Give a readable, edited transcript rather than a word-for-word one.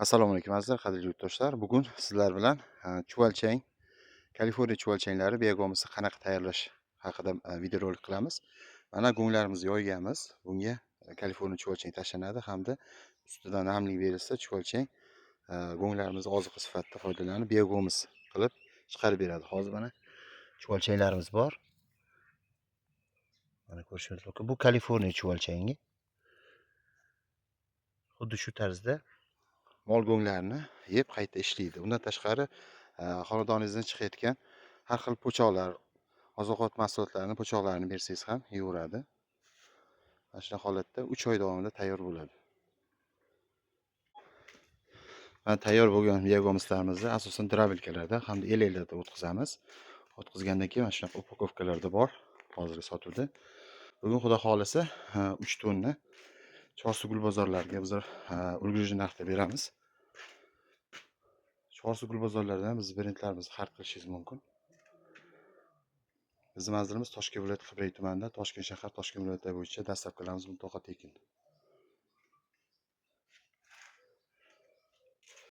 Assalomu alaykum azizlar, qadrli yurtdoshlar. Bugun sizlar bilan chuvalchang, Kaliforniya chuvalchanglari begomisi qanaqa tayyorlash haqida videorolik qilamiz. Mana go'nglarimizni yoyganmiz. Bunga Kaliforniya chuvalchang tashlanadi hamda ustidan namlik berilsa chuvalchang go'nglarimizni oziqa sifatida foydalanib begomis qilib chiqarib beradi. Hozir mana chuvalchanglarimiz bor. Mana ko'rishingiz mumkin. Bu Kaliforniya chuvalchangi. Xuddi shu tarzda mol go'nglarini yeb qayta ishlaydi. Undan tashqari xonadoningizdan chiqayotgan har xil po'choqlar, oziq-ovqat mahsulotlarini po'choqlarini bersangiz ham yeyveradi. Mana shunaqa holatda 3 oy davomida tayyor bo'ladi. Mana tayyor bo'lgan begomislarimizni asosan drabilkalarda hamda elaklarda o'tkazamiz. O'tkazgandan keyin mana shunaqa upakovkalarda bor hozir sotuvda. Bugun xudo xolisa 3 tonna Chorsu bozorlariga bizlar ulgurji narxda beramiz. Chorsu bozorlaridan biz brendlarimizni xarid qilishingiz mumkin. Bizning manzilimiz Toshkent viloyati Qibrayli tumanida, Toshkent shahar, Toshkent viloyati bo'yicha dastlabkilarimiz mutlaqo tekin.